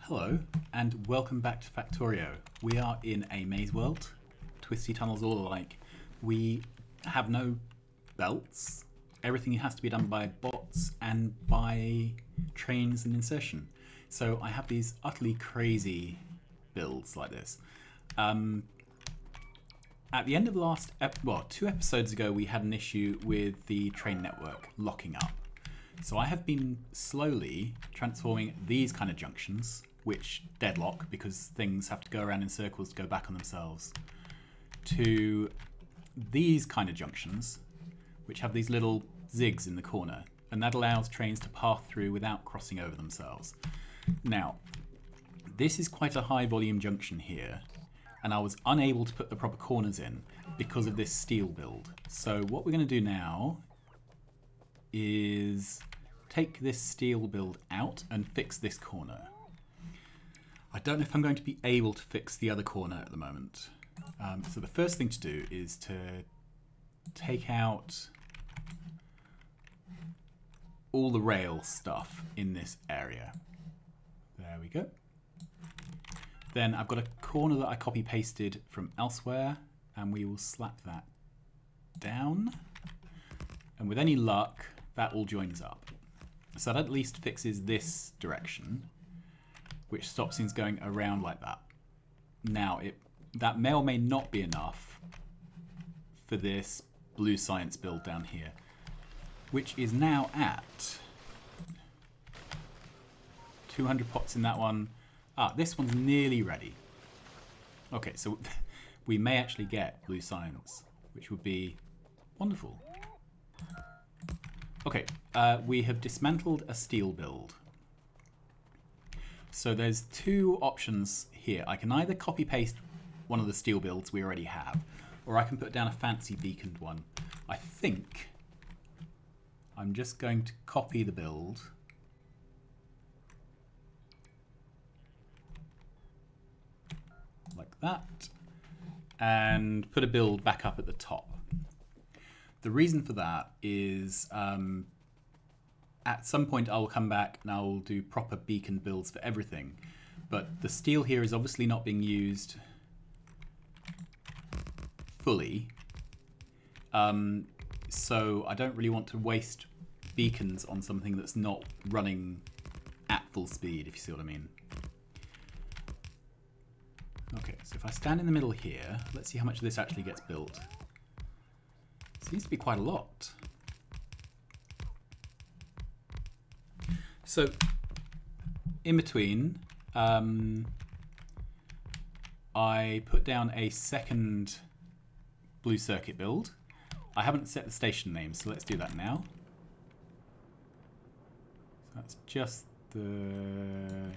Hello, and welcome back to Factorio. We are in a maze world, twisty tunnels all alike. We have no belts. Everything has to be done by bots and by trains and insertion. So I have these utterly crazy builds like this. At the end of the last, two episodes ago, we had an issue with the train network locking up. So I have been slowly transforming these kind of junctions, which deadlock because things have to go around in circles to go back on themselves, to these kind of junctions, which have these little zigs in the corner, and that allows trains to pass through without crossing over themselves. Now, this is quite a high volume junction here, and I was unable to put the proper corners in because of this steel build. So what we're going to do now is take this steel build out and fix this corner. I don't know if I'm going to be able to fix the other corner at the moment. So the first thing to do is to take out all the rail stuff in this area. There we go. Then I've got a corner that I copy pasted from elsewhere, and we will slap that down. And with any luck, that all joins up. So that at least fixes this direction, which stops things going around like that. Now, that may or may not be enough for this blue science build down here, which is now at 200 pots in that one. This one's nearly ready. Okay, so we may actually get blue science, which would be wonderful. Okay, we have dismantled a steel build. So there's two options here. I can either copy paste one of the steel builds we already have, or I can put down a fancy beaconed one. I think I'm just going to copy the build. Like that. And put a build back up at the top. The reason for that is at some point I'll come back and I'll do proper beacon builds for everything. But the steel here is obviously not being used fully. So I don't really want to waste beacons on something that's not running at full speed, if you see what I mean. Okay, so if I stand in the middle here, let's see how much of this actually gets built. Seems to be quite a lot. So, in between, I put down a second blue circuit build. I haven't set the station name, so let's do that now. So that's just the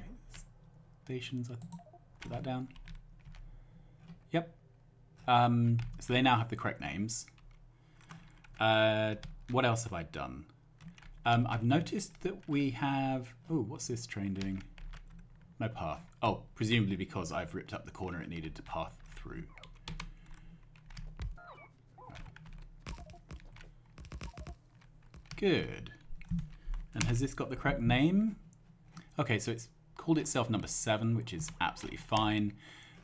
stations. I put that down. Yep. So they now have the correct names. What else have I done? I've noticed that we have... Oh, what's this train doing? No path. Oh, presumably because I've ripped up the corner it needed to path through. Good. And has this got the correct name? Okay, so it's called itself number 7, which is absolutely fine.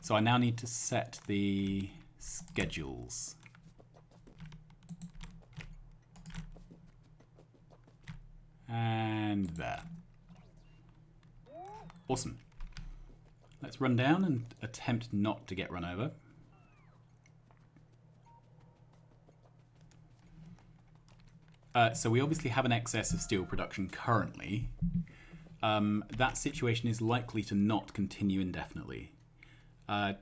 So I now need to set the schedules. And there. Awesome. Let's run down and attempt not to get run over. So we obviously have an excess of steel production currently. That situation is likely to not continue indefinitely. The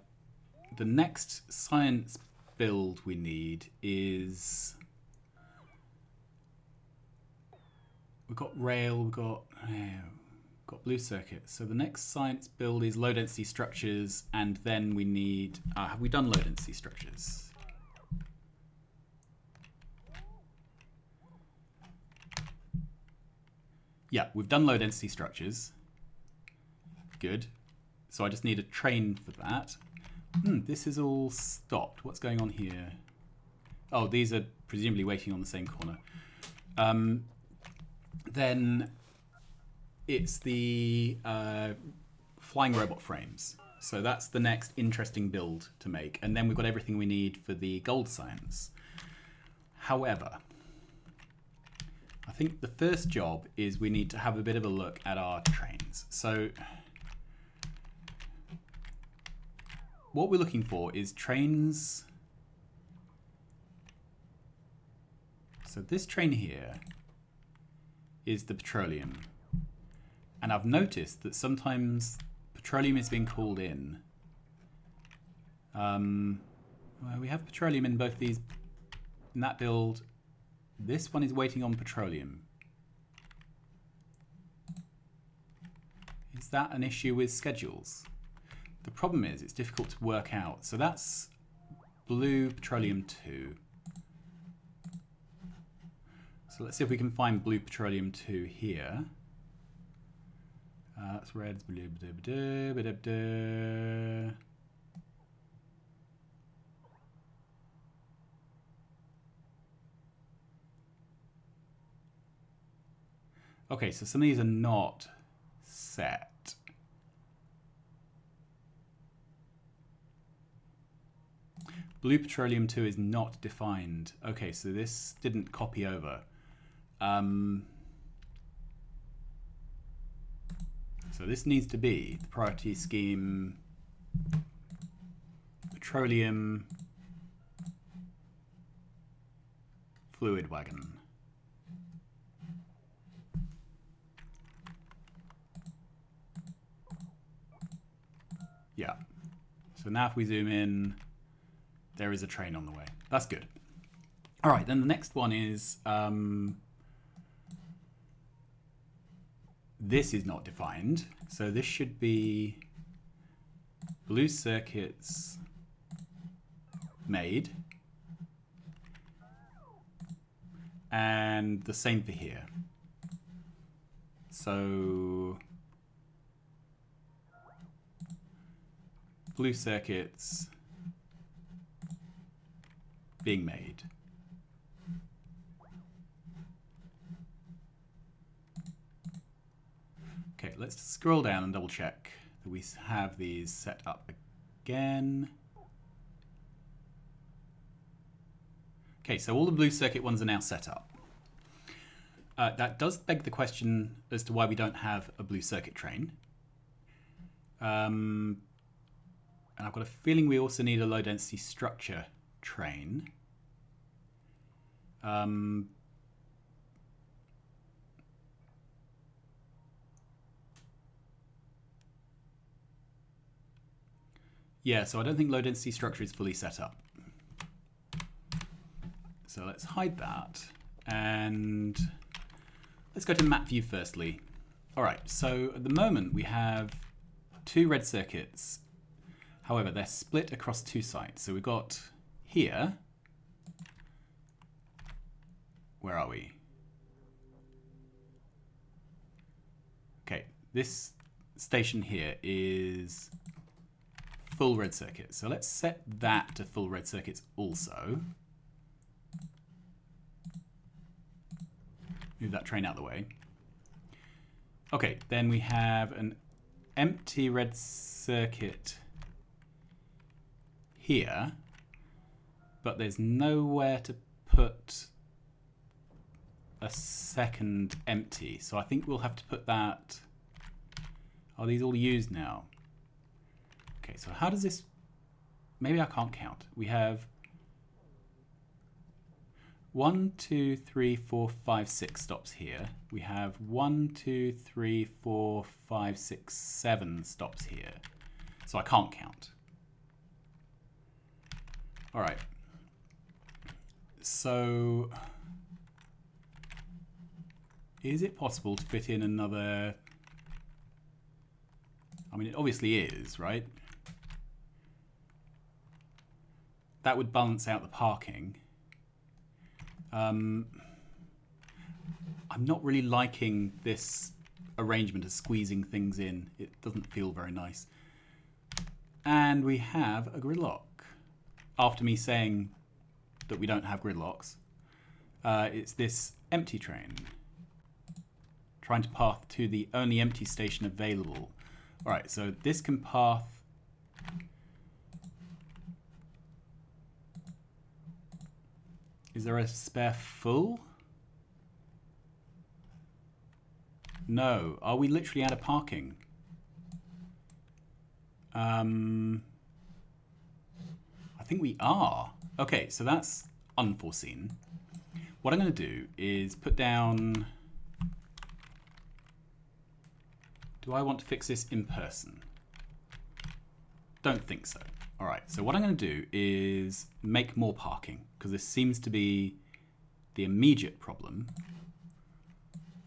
next science build we need is... We've got rail, we've got blue circuit. So the next science build is low density structures, and then we need... have we done low density structures? Yeah, we've done low density structures. Good. So I just need a train for that. This is all stopped. What's going on here? Oh, these are presumably waiting on the same corner. Then it's the flying robot frames. So that's the next interesting build to make. And then we've got everything we need for the gold science. However, I think the first job is we need to have a bit of a look at our trains. So what we're looking for is trains. So this train here is the petroleum. And I've noticed that sometimes petroleum is being called in. Well, we have petroleum in both these, in that build. This one is waiting on petroleum. Is that an issue with schedules? The problem is it's difficult to work out. So that's blue petroleum 2. So let's see if we can find blue petroleum 2 here. That's red. Okay, so some of these are not set. Blue petroleum 2 is not defined. Okay, so this didn't copy over. So this needs to be the priority scheme, petroleum, fluid wagon. Yeah. So now if we zoom in, there is a train on the way. That's good. All right, then the next one is this is not defined. So this should be blue circuits made. And the same for here. So blue circuits being made. Okay, let's scroll down and double check that we have these set up again. Okay, so all the blue circuit ones are now set up. That does beg the question as to why we don't have a blue circuit train. And I've got a feeling we also need a low density structure train. Yeah, so I don't think low density structure is fully set up. So let's hide that and let's go to map view firstly. All right, so at the moment we have 2 red circuits. However, they're split across 2 sites. So we've got here, where are we? Okay, this station here is full red circuit. So let's set that to full red circuits also. Move that train out of the way. Okay, then we have an empty red circuit here, but there's nowhere to put a second empty. So I think we'll have to put that. Are these all used now? Okay, so how does this, maybe I can't count. We have 1, 2, 3, 4, 5, 6 stops here. We have 1, 2, 3, 4, 5, 6, 7 stops here. So I can't count. All right. So is it possible to fit in another? I mean, it obviously is, right? That would balance out the parking. I'm not really liking this arrangement of squeezing things in. It doesn't feel very nice. And we have a gridlock. After me saying that we don't have gridlocks, it's this empty train trying to path to the only empty station available. All right, so this can path. Is there a spare full? No. Are we literally out of parking? I think we are. Okay, so that's unforeseen. What I'm going to do is put down... Do I want to fix this in person? Don't think so. All right, so what I'm going to do is make more parking, because this seems to be the immediate problem.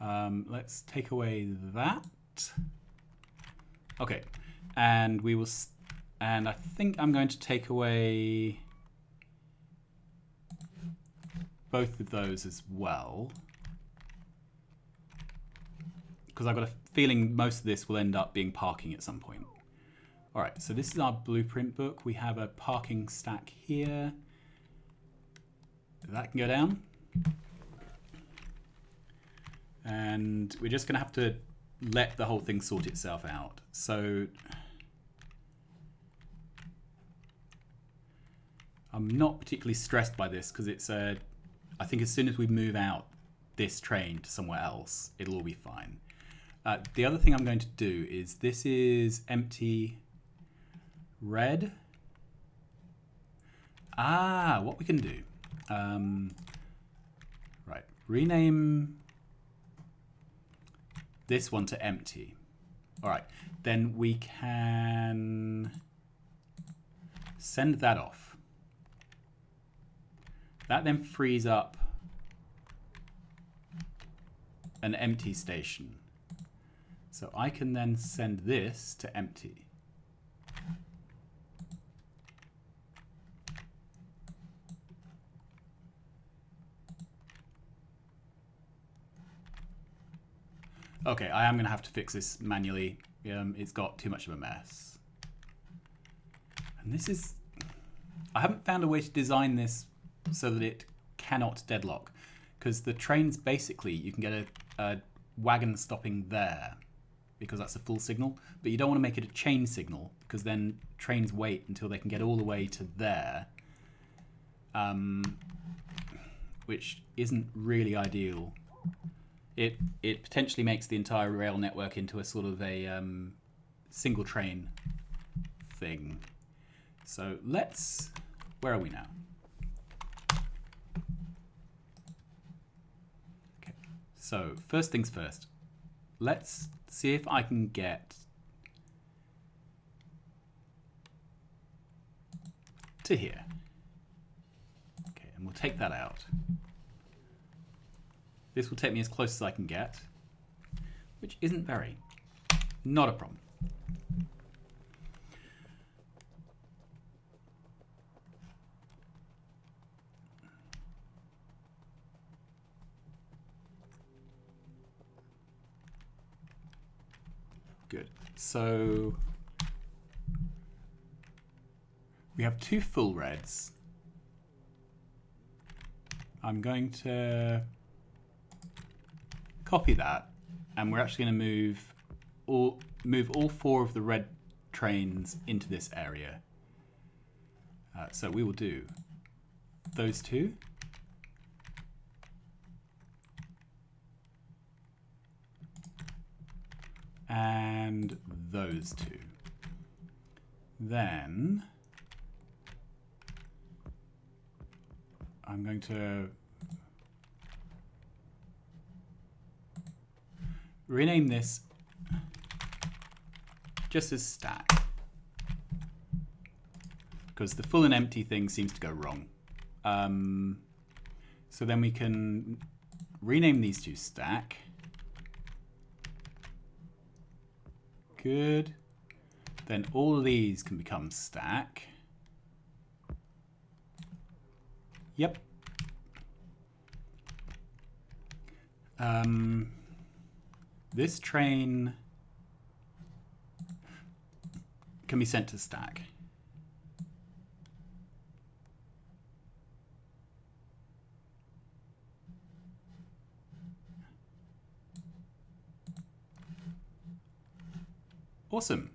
Let's take away that. Okay, and we will, and I think I'm going to take away both of those as well, because I've got a feeling most of this will end up being parking at some point. All right, so this is our blueprint book. We have a parking stack here. That can go down. And we're just gonna have to let the whole thing sort itself out. So I'm not particularly stressed by this because it's I think as soon as we move out this train to somewhere else, it'll all be fine. The other thing I'm going to do is this is empty red. What we can do. Right, rename this one to empty. All right, then we can send that off. That then frees up an empty station. So I can then send this to empty. Okay, I am going to have to fix this manually. It's got too much of a mess. And this is... I haven't found a way to design this so that it cannot deadlock. Because the trains basically, you can get a wagon stopping there because that's a full signal. But you don't want to make it a chain signal because then trains wait until they can get all the way to there. Which isn't really ideal. It potentially makes the entire rail network into a sort of a single train thing. So let's... Where are we now? Okay. So first things first. Let's see if I can get to here. Okay, and we'll take that out. This will take me as close as I can get, which isn't very. Not a problem. Good. So we have two full reds. I'm going to copy that, and we're actually going to move all four of the red trains into this area. So we will do those two. And those two. Then I'm going to rename this just as stack, because the full and empty thing seems to go wrong. So then we can rename these two stack. Good. Then all of these can become stack. Yep. This train can be sent to stack. Awesome.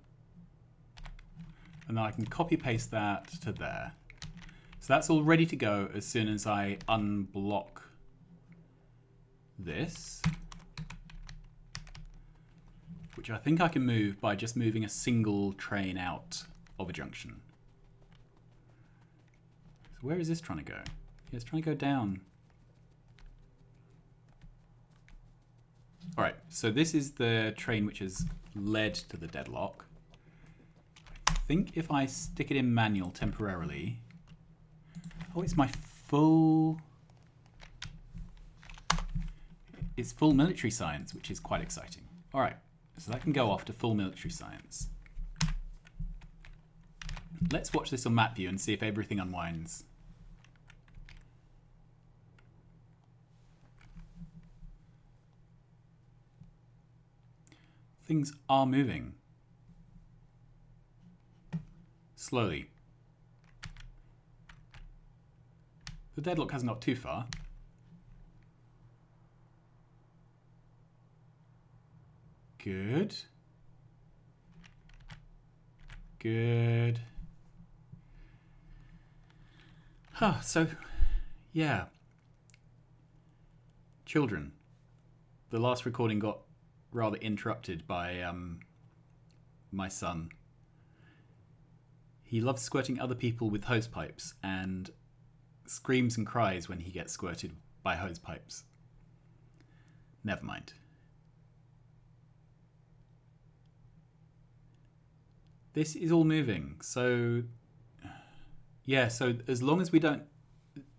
And then I can copy paste that to there. So that's all ready to go as soon as I unblock this, which I think I can move by just moving a single train out of a junction. So where is this trying to go? Yeah, it's trying to go down. All right, so this is the train which has led to the deadlock. I think if I stick it in manual temporarily, oh, it's my full, it's full military science, which is quite exciting. All right, so that can go off to full military science. Let's watch this on map view and see if everything unwinds. Things are moving. Slowly. The deadlock hasn't got too far. Good. Good. Huh, so, yeah. Children. The last recording got rather interrupted by my son. He loves squirting other people with hose pipes and screams and cries when he gets squirted by hose pipes. Never mind. This is all moving. So, yeah, so as long as we don't...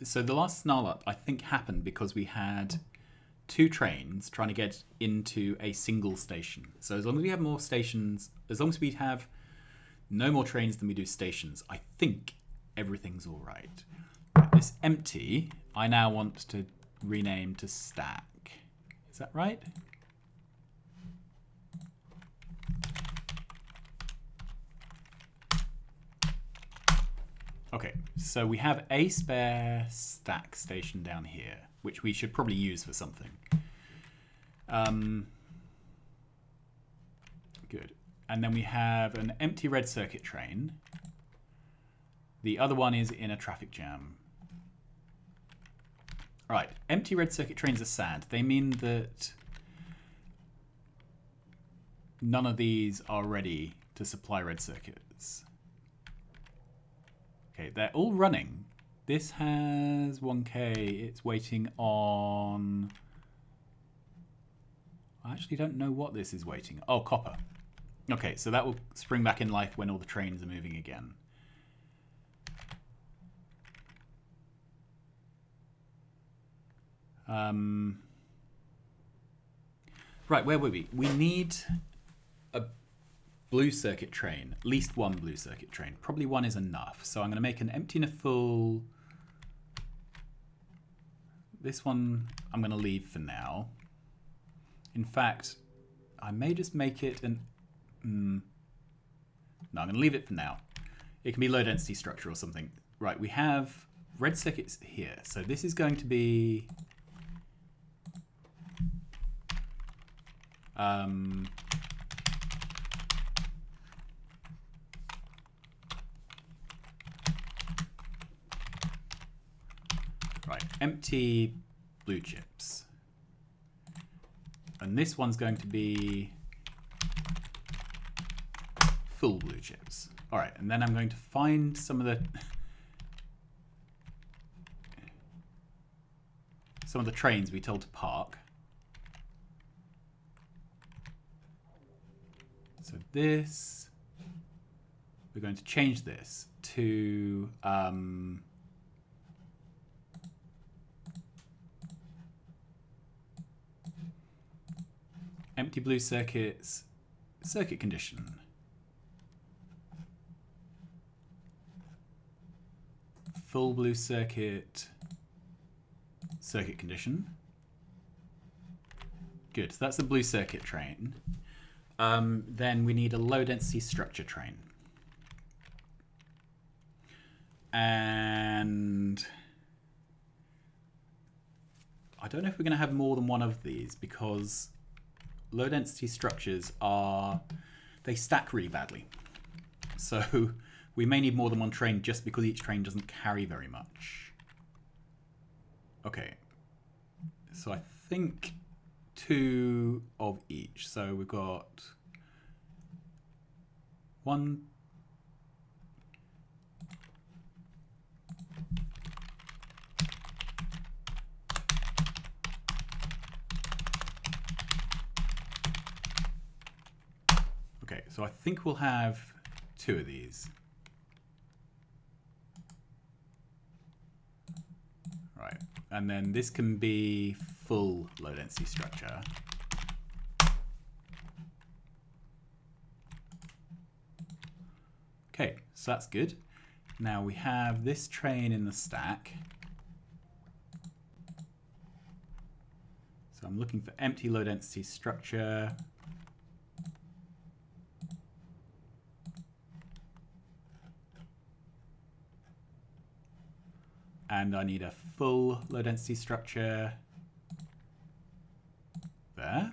So the last snarl up, I think, happened because we had 2 trains trying to get into a single station. So as long as we have more stations, as long as we have no more trains than we do stations, I think everything's all right. This empty, I now want to rename to stack. Is that right? Okay, so we have a spare stack station down here, which we should probably use for something. Good. And then we have an empty red circuit train. The other one is in a traffic jam. All right, empty red circuit trains are sad. They mean that none of these are ready to supply red circuits. Okay, they're all running. This has 1K. It's waiting on... I actually don't know what this is waiting. Oh, copper. Okay, so that will spring back in life when all the trains are moving again. Right, where were we? We need a blue circuit train. At least one blue circuit train. Probably one is enough. So I'm going to make an empty and a full... This one I'm going to leave for now. In fact, I may just make it an... No, I'm going to leave it for now. It can be low density structure or something. Right, we have red circuits here. So this is going to be... right, empty blue chips. And this one's going to be full blue chips. All right, and then I'm going to find some of the trains we told to park. So this, we're going to change this to empty blue circuits, circuit condition. Full blue circuit, circuit condition. Good, so that's the blue circuit train. Then we need a low density structure train. And I don't know if we're going to have more than one of these because low density structures are they stack really badly. So we may need more than one train just because each train doesn't carry very much. Okay, so I think 2 of each. So we've got 1. Okay, so I think we'll have 2 of these. Right, and then this can be full low density structure. Okay, so that's good. Now we have this train in the stack. So I'm looking for empty low density structure. And I need a full low density structure there.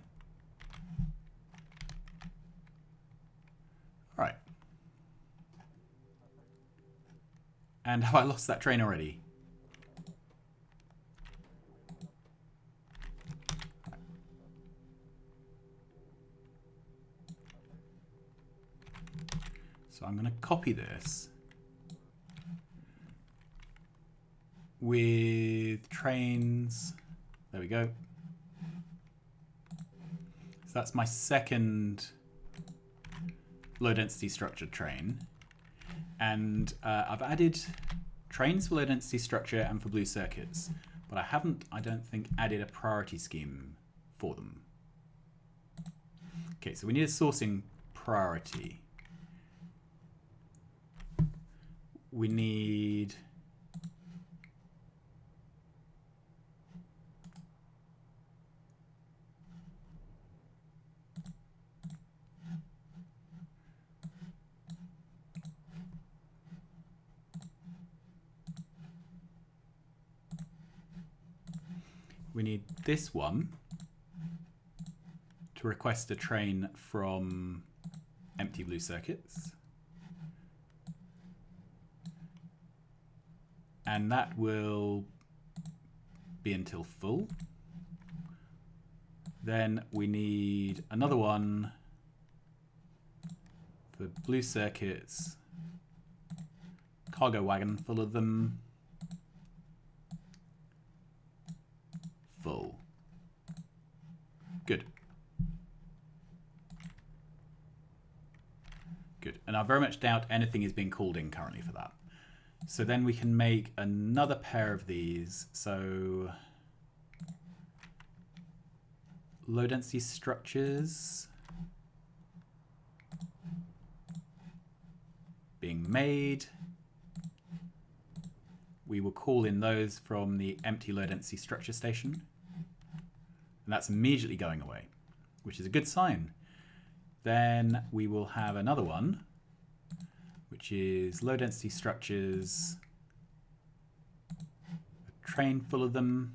All right. And have I lost that train already? So I'm going to copy this with trains. There we go. So that's my second low density structured train. And I've added trains for low density structure and for blue circuits, but I haven't, I don't think, added a priority scheme for them. Okay, so we need a sourcing priority. We need this one to request a train from empty blue circuits. And that will be until full. Then we need another one for blue circuits, cargo wagon full of them, full. Good. Good. And I very much doubt anything is being called in currently for that. So then we can make another pair of these. So low density structures being made. We will call in those from the empty low density structure station. And that's immediately going away, which is a good sign. Then we will have another one, which is low density structures, a train full of them.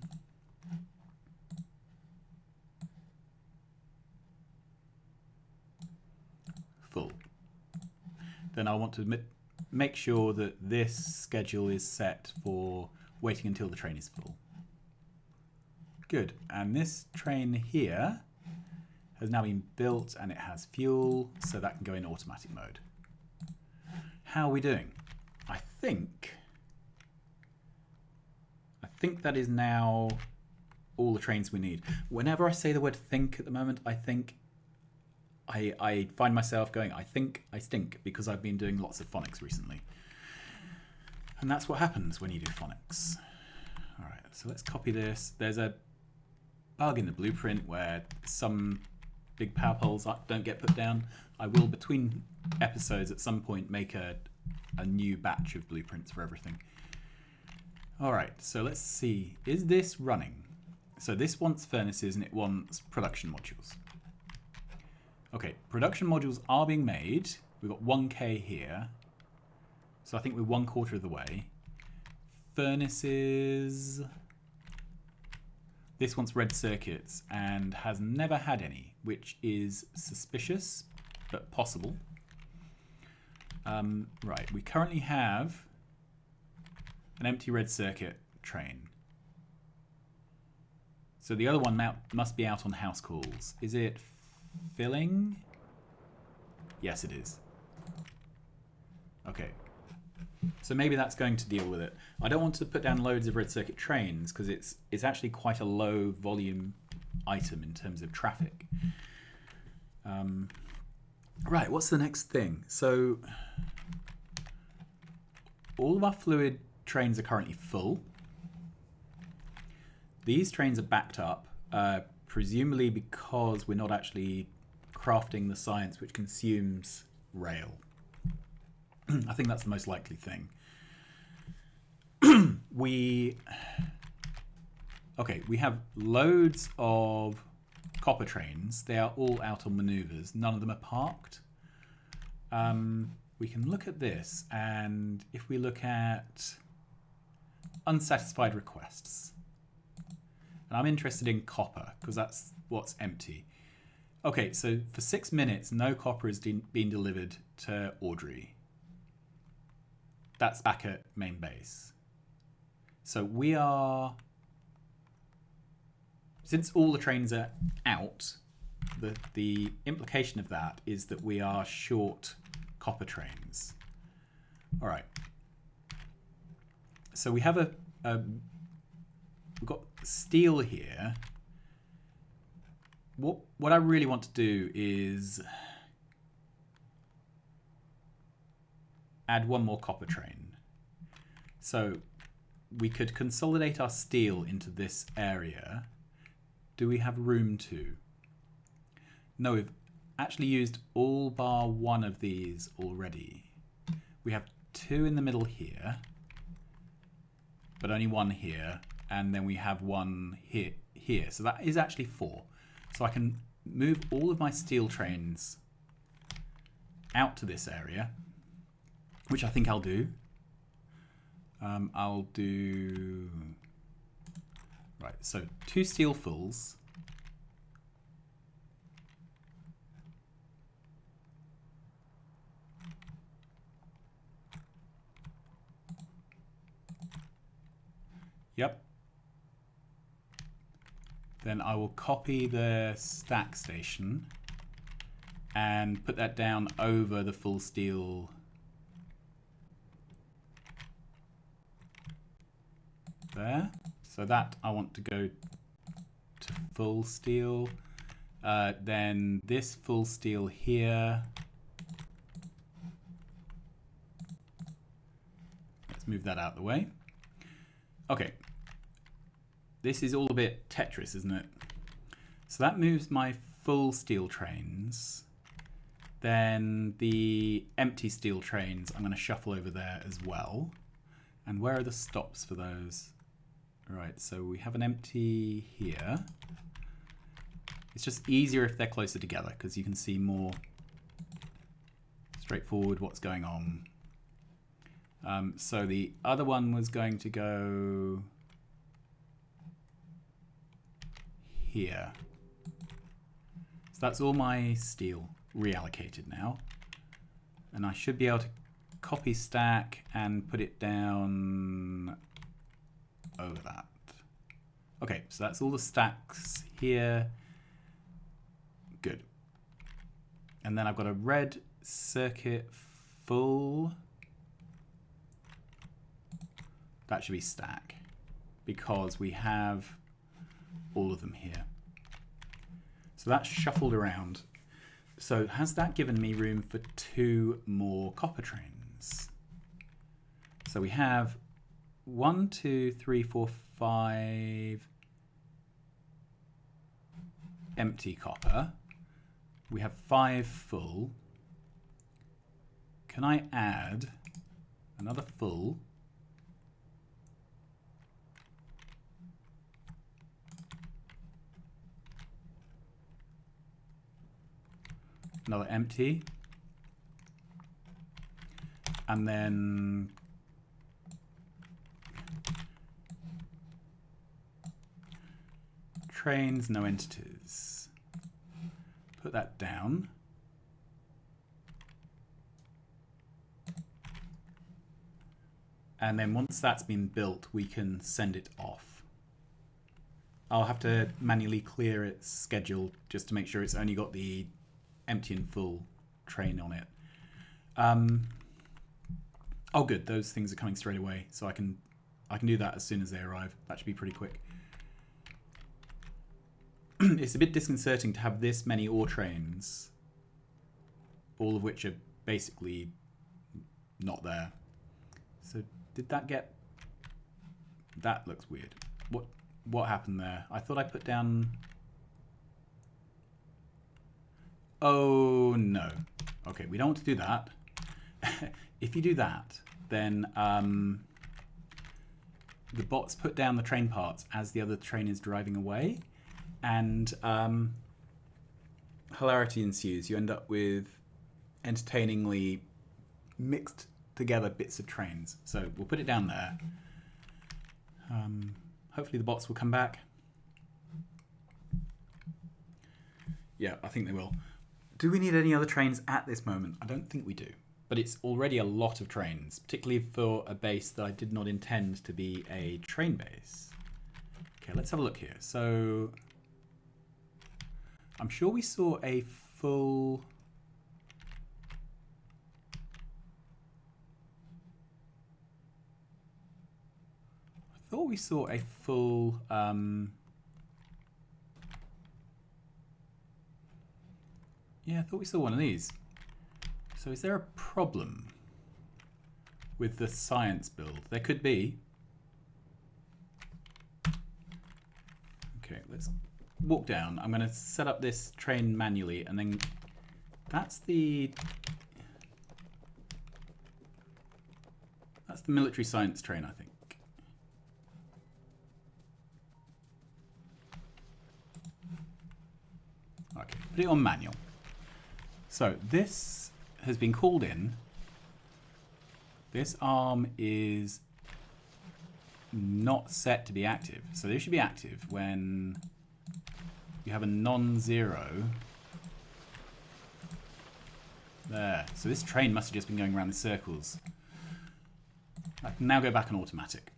Full. Then I want to make sure that this schedule is set for waiting until the train is full. Good. And this train here has now been built and it has fuel, so that can go in automatic mode. How are we doing? I think that is now all the trains we need. Whenever I say the word think at the moment, I think I find myself going, I think I stink, because I've been doing lots of phonics recently. And that's what happens when you do phonics. All right, so let's copy this. There's a bug in the blueprint where some big power poles don't get put down. I will, between episodes at some point, make a new batch of blueprints for everything. All right, so let's see. Is this running? So this wants furnaces and it wants production modules. Okay, production modules are being made. We've got 1K here. So I think we're 1/4 of the way. Furnaces. This wants red circuits and has never had any, which is suspicious. but possible. Right, we currently have an empty red circuit train. So the other one must be out on house calls. Is it filling? Yes, it is. Okay. So maybe that's going to deal with it. I don't want to put down loads of red circuit trains because it's actually quite a low volume item in terms of traffic. Right, what's the next thing? So all of our fluid trains are currently full. These trains are backed up, presumably because we're not actually crafting the science which consumes rail. I think that's the most likely thing. We have loads of copper trains. They are all out on maneuvers. None of them are parked. We can look at this, and if we look at unsatisfied requests, and I'm interested in copper because that's what's empty. Okay, so for 6 minutes, no copper has been delivered to Audrey. That's back at main base. So we are, since all the trains are out, the implication of that is that we are short copper trains. All right. So we have we've got steel here. What I really want to do is add one more copper train. So we could consolidate our steel into this area. Do we have room to? No, we've actually used all bar one of these already. We have 2 in the middle here, but only 1 here, and then we have 1 here. So that is actually 4. So I can move all of my steel trains out to this area, which I think I'll do. I'll do... Right, so 2 steel fulls. Yep. Then I will copy the stack station and put that down over the full steel. There. So that I want to go to full steel. Then this full steel here. Let's move that out of the way. Okay. This is all a bit Tetris, isn't it? So that moves my full steel trains. Then the empty steel trains I'm going to shuffle over there as well. And where are the stops for those? Right, so we have an empty here. It's just easier if they're closer together because you can see more straightforward what's going on. So the other one was going to go here. So that's all my steel reallocated now. And I should be able to copy stack and put it down over that. Okay, so that's all the stacks here. Good. And then I've got a red circuit full. That should be stack because we have all of them here. So that's shuffled around. So has that given me room for 2 more copper trains? So we have 1, 2, 3, 4, 5 empty copper. We have 5 full. Can I add another full? Another empty. And then trains, no entities. Put that down. And then once that's been built, we can send it off. I'll have to manually clear its schedule just to make sure it's only got the empty and full train on it. Oh good, those things are coming straight away, so I can do that as soon as they arrive. That should be pretty quick. It's a bit disconcerting to have this many ore trains, all of which are basically not there. So did that get... That looks weird. What happened there? I thought I put down... Oh no. Okay, we don't want to do that. If you do that, then the bots put down the train parts as the other train is driving away, and hilarity ensues. You end up with entertainingly mixed together bits of trains. So we'll put it down there. Hopefully the bots will come back. Yeah, I think they will. Do we need any other trains at this moment? I don't think we do. But it's already a lot of trains, particularly for a base that I did not intend to be a train base. Okay, let's have a look here. So I'm sure we saw a full... I thought we saw a full... Yeah, I thought we saw one of these. So is there a problem with the science build? There could be. Okay, let's walk down. I'm going to set up this train manually, and then that's the military science train, I think. Okay, put it on manual. So this has been called in. This arm is not set to be active. So this should be active when you have a non-zero. There. So this train must have just been going around in circles. I can now go back on automatic.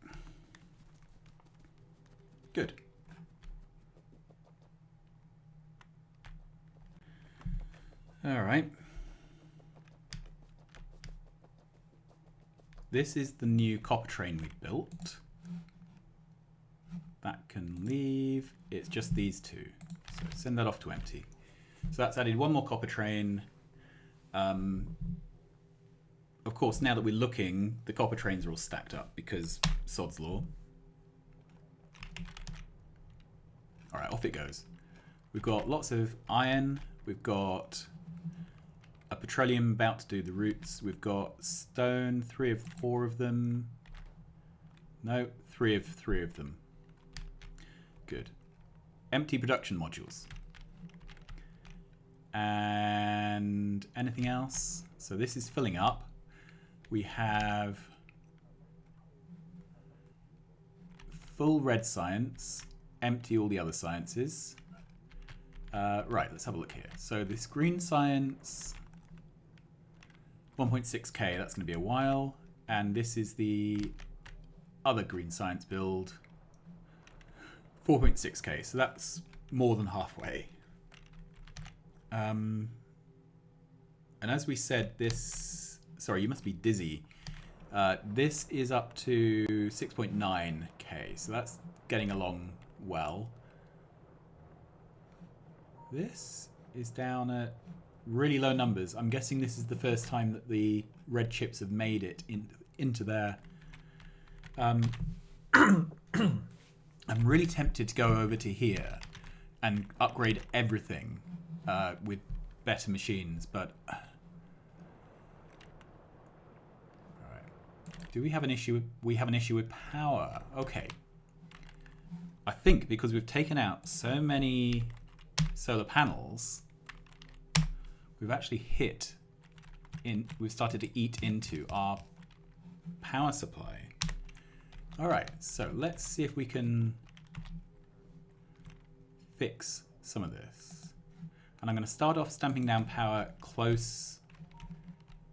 Good. All right. This is the new copper train we built. That can leave. It's just these two. So send that off to empty. So that's added one more copper train. Of course, now that we're looking, the copper trains are all stacked up because sod's law. All right, off it goes. We've got lots of iron. We've got a petroleum about to do the routes. We've got stone, 3 of 4 of them. No, 3 of 3 of them. Good. Empty production modules. And anything else? So this is filling up. We have full red science, empty all the other sciences. Right, let's have a look here. So this green science, 1.6k, that's going to be a while. And this is the other green science build, 4.6k, so that's more than halfway. And as we said, this... Sorry, you must be dizzy. This is up to 6.9k, so that's getting along well. This is down at really low numbers. I'm guessing this is the first time that the red chips have made it into there. I'm really tempted to go over to here and upgrade everything with better machines, but... Alright. Do we have an issue? We have an issue with power. Okay. I think because we've taken out so many solar panels, we've actually we've started to eat into our power supply. Alright, so let's see if we can fix some of this. And I'm going to start off stamping down power close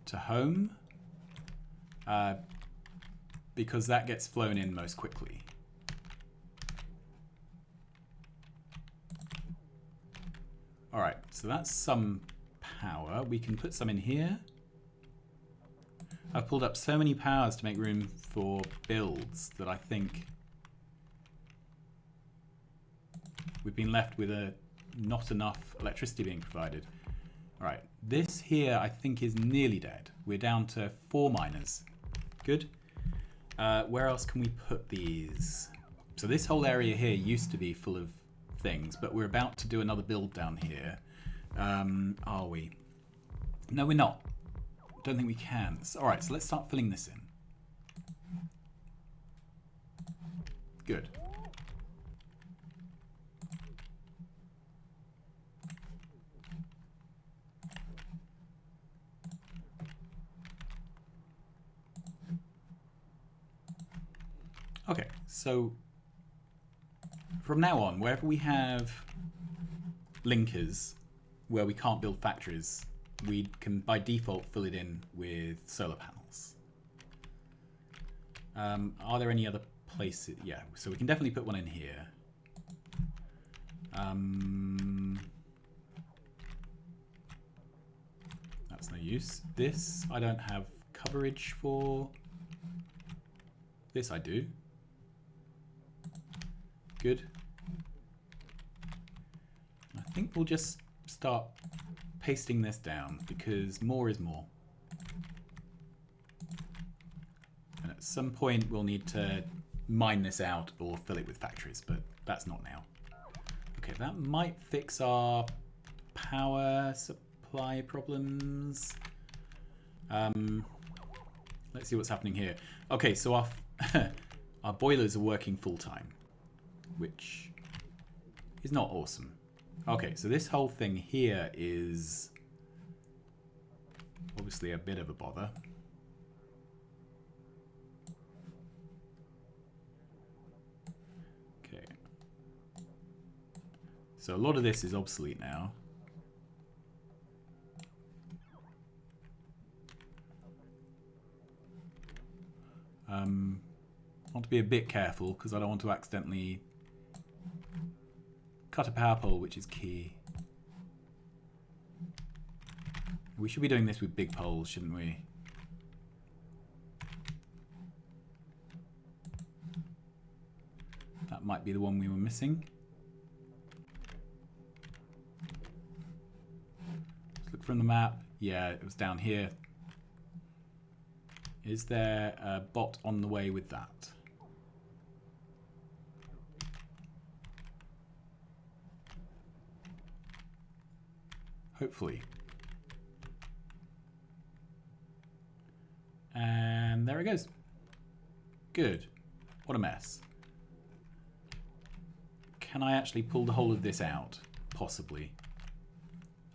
to home. because that gets flown in most quickly. All right, so that's some power. We can put some in here. I've pulled up so many powers to make room for builds that I think we've been left with not enough electricity being provided. All right, this here I think is nearly dead. We're down to 4 miners. Good. Where else can we put these? So this whole area here used to be full of things, but we're about to do another build down here. Are we? No, we're not. Don't think we can. So, all right, so let's start filling this in. Good. Okay, so from now on, wherever we have linkers where we can't build factories, we can by default fill it in with solar panels. Are there any other places? Yeah, so we can definitely put one in here. That's no use. This I don't have coverage for. This I do. Good. I think we'll just start pasting this down because more is more. And at some point we'll need to mine this out or fill it with factories, but that's not now. Okay, that might fix our power supply problems. Let's see what's happening here. Okay, so our our boilers are working full time, which is not awesome. Okay, so this whole thing here is obviously a bit of a bother. Okay. So a lot of this is obsolete now. I want to be a bit careful because I don't want to accidentally cut a power pole, which is key. We should be doing this with big poles, shouldn't we? That might be the one we were missing. Let's look from the map. Yeah, it was down here. Is there a bot on the way with that? Hopefully. And there it goes. Good. What a mess. Can I actually pull the whole of this out? Possibly.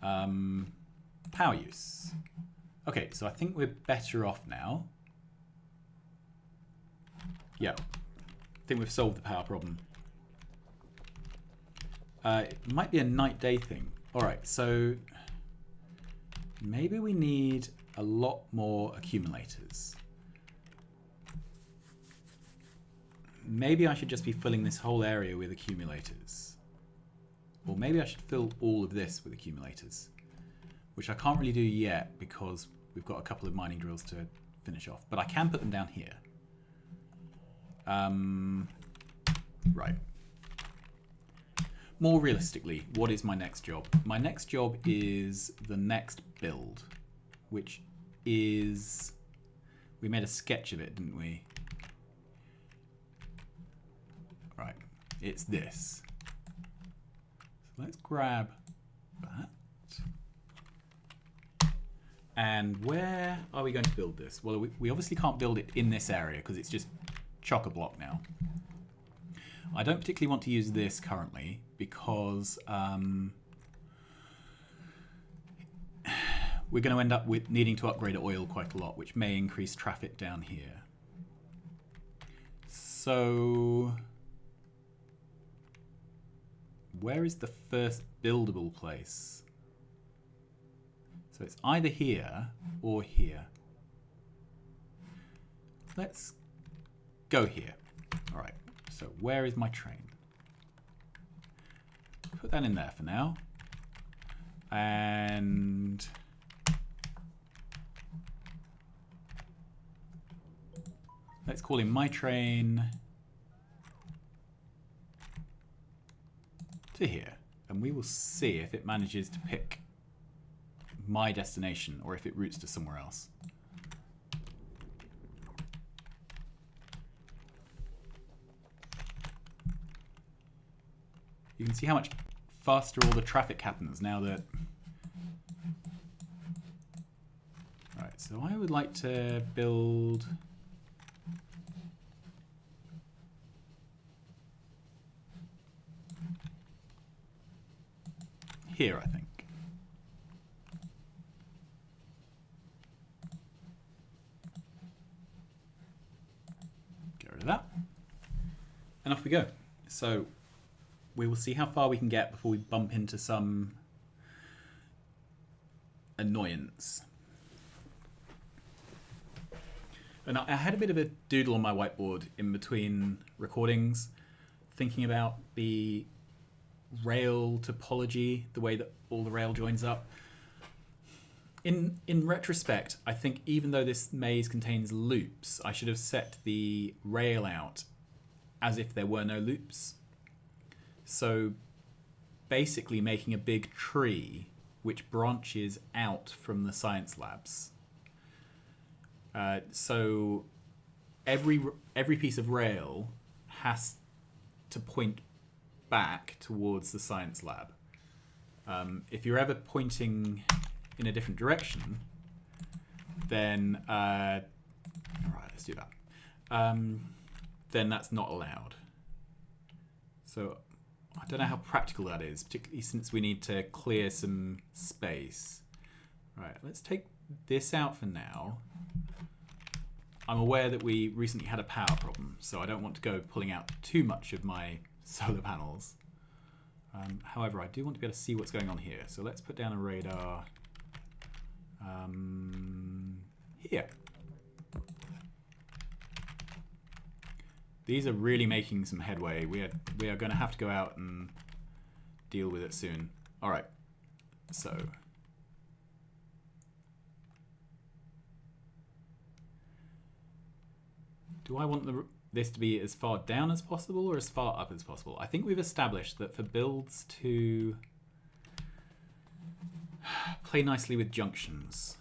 Power use. Okay, so I think we're better off now. Yeah. I think we've solved the power problem. It might be a night-day thing. Alright, so maybe we need a lot more accumulators. Maybe I should just be filling this whole area with accumulators. Or maybe I should fill all of this with accumulators, which I can't really do yet because we've got a couple of mining drills to finish off. But I can put them down here. Right. More realistically, what is my next job? My next job is the next build, which is... We made a sketch of it, didn't we? Right. It's this. So let's grab that. And where are we going to build this? Well, we obviously can't build it in this area because it's just chock-a-block now. I don't particularly want to use this currently because we're going to end up with needing to upgrade oil quite a lot, which may increase traffic down here. So where is the first buildable place? So it's either here or here. Let's go here. All right, so where is my train? Put that in there for now. And let's call him my train to here. And we will see if it manages to pick my destination or if it routes to somewhere else. You can see how much faster all the traffic happens now that... Right, so I would like to build... here, I think. Get rid of that. And off we go. So we will see how far we can get before we bump into some annoyance. And I had a bit of a doodle on my whiteboard in between recordings, thinking about the rail topology, the way that all the rail joins up. In retrospect, I think even though this maze contains loops, I should have set the rail out as if there were no loops. So basically making a big tree which branches out from the science labs. So every piece of rail has to point back towards the science lab. If you're ever pointing in a different direction, then right, let's do that. Then that's not allowed. So I don't know how practical that is, particularly since we need to clear some space. Right, let's take this out for now. I'm aware that we recently had a power problem, so I don't want to go pulling out too much of my solar panels. However, I do want to be able to see what's going on here. So let's put down a radar here. These are really making some headway. We are going to have to go out and deal with it soon. All right, so do I want this to be as far down as possible or as far up as possible? I think we've established that for builds to play nicely with junctions,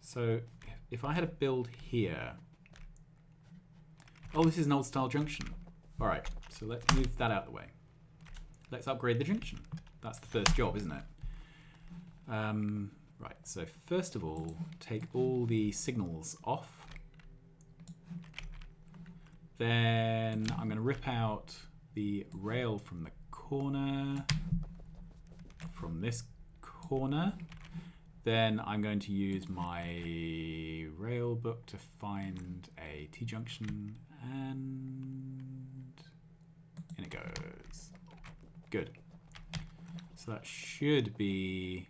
so if I had a build here, oh, this is an old style junction. All right, so let's move that out of the way. Let's upgrade the junction. That's the first job, isn't it? Right, so first of all, take all the signals off. Then I'm going to rip out the rail from the corner, from this corner. Then I'm going to use my rail book to find a T-junction, and in it goes. Good. So that should be...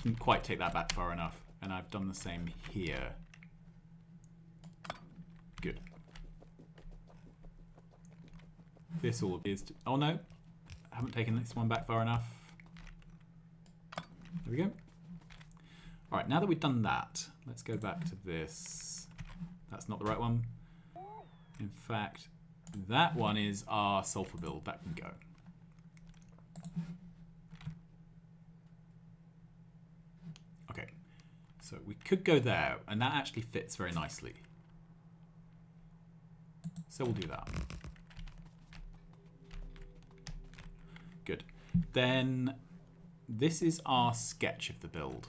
Didn't quite take that back far enough, and I've done the same here. Good. This all is to, oh no, I haven't taken this one back far enough. There we go. All right, now that we've done that, let's go back to this. That's not the right one. In fact, that one is our sulfur build. That can go. Okay, so we could go there, and that actually fits very nicely. So we'll do that. Good. Then this is our sketch of the build.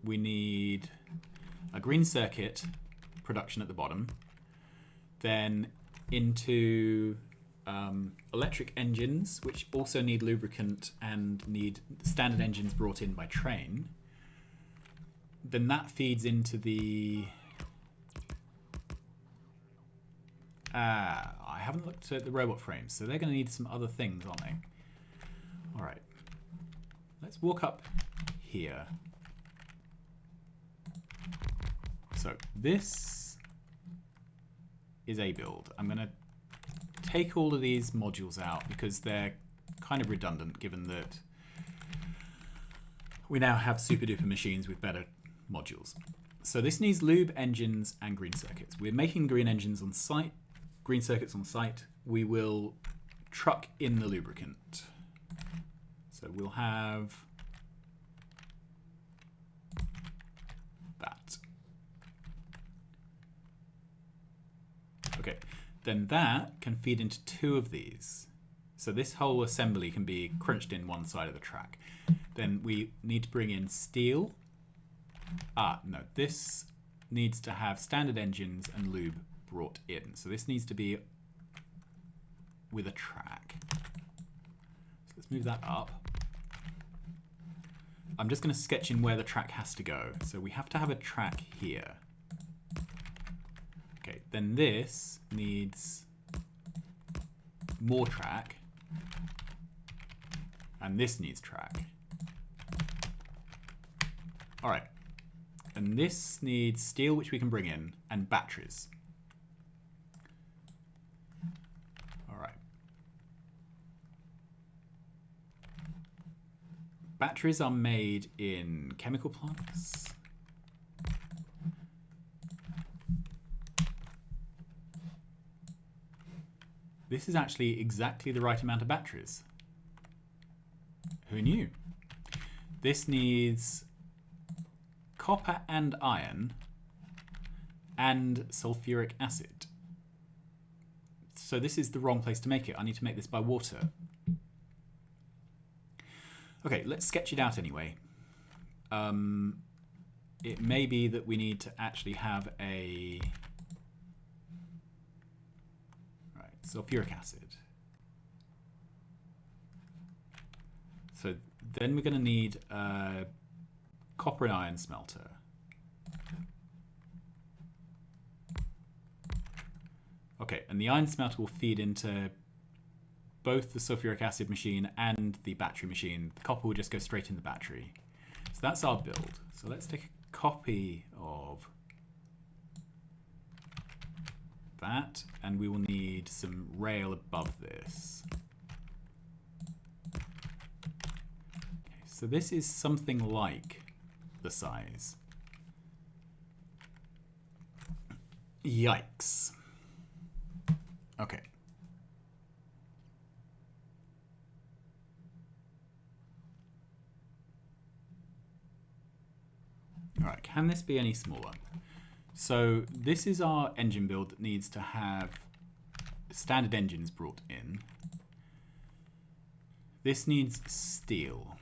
We need a green circuit production at the bottom, then into electric engines, which also need lubricant and need standard engines brought in by train. Then that feeds into the I haven't looked at the robot frames, so they're going to need some other things, aren't they? All right. Let's walk up here. So this is a build. I'm going to take all of these modules out because they're kind of redundant given that we now have super duper machines with better modules. So this needs lube, engines, and green circuits. We're making green engines on site, green circuits on site. We will truck in the lubricant. So we'll have that. Okay, then that can feed into two of these. So this whole assembly can be crunched in one side of the track. Then we need to bring in steel. No, this needs to have standard engines and lube brought in. So this needs to be with a track. So let's move that up. I'm just going to sketch in where the track has to go. So we have to have a track here. Okay, then this needs more track. And this needs track. All right. And this needs steel, which we can bring in, and batteries. All right. Batteries are made in chemical plants. This is actually exactly the right amount of batteries. Who knew? This needs copper and iron and sulfuric acid. So this is the wrong place to make it. I need to make this by water. Okay, let's sketch it out anyway. It may be that we need to actually have a sulfuric acid. So then we're going to need a copper and iron smelter. Okay, and the iron smelter will feed into both the sulfuric acid machine and the battery machine. The copper will just go straight in the battery. So that's our build. So let's take a copy of that, and we will need some rail above this. Okay, so this is something like the size. Yikes. Okay. All right, can this be any smaller? So this is our engine build that needs to have standard engines brought in. This needs steel.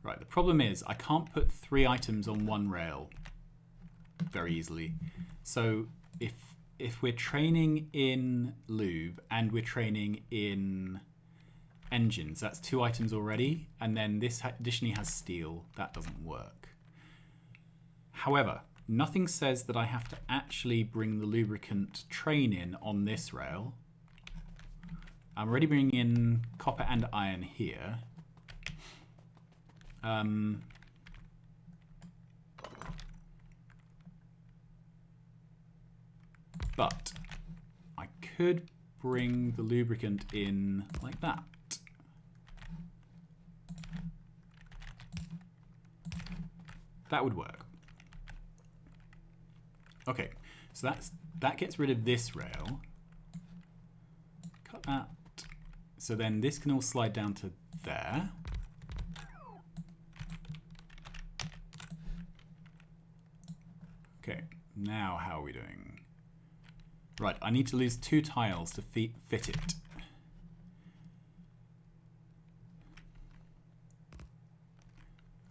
Right, the problem is I can't put 3 items on one rail very easily. So if we're training in lube and we're training in engines, that's 2 items already, and then this additionally has steel. That doesn't work. However, nothing says that I have to actually bring the lubricant train in on this rail. I'm already bringing in copper and iron here. But I could bring the lubricant in like that. That would work. Okay, so that gets rid of this rail. Cut that. So then this can all slide down to there. Okay, now how are we doing? Right, I need to lose 2 tiles to fit it.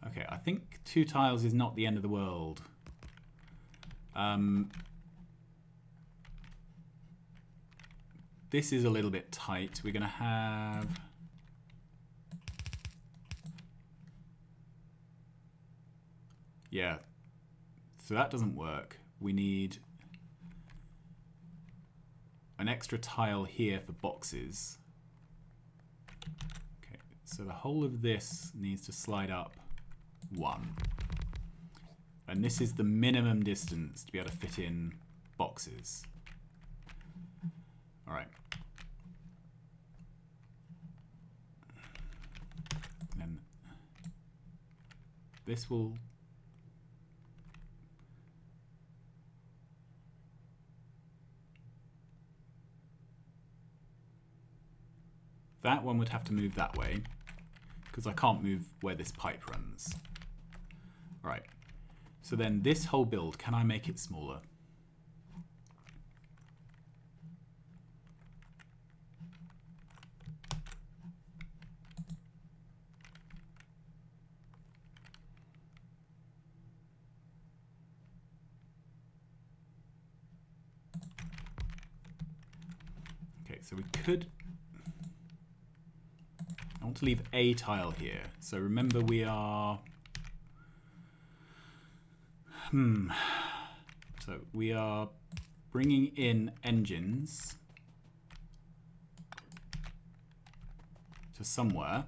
Okay, I think 2 tiles is not the end of the world. This is a little bit tight. We're going to have Yeah. So that doesn't work. We need an extra tile here for boxes. Okay, so the whole of this needs to slide up 1. And this is the minimum distance to be able to fit in boxes. All right. Then this will... That one would have to move that way, because I can't move where this pipe runs. All right. So then this whole build, can I make it smaller? Okay, so we could... I want to leave a tile here. So remember we are... So we are bringing in engines to somewhere.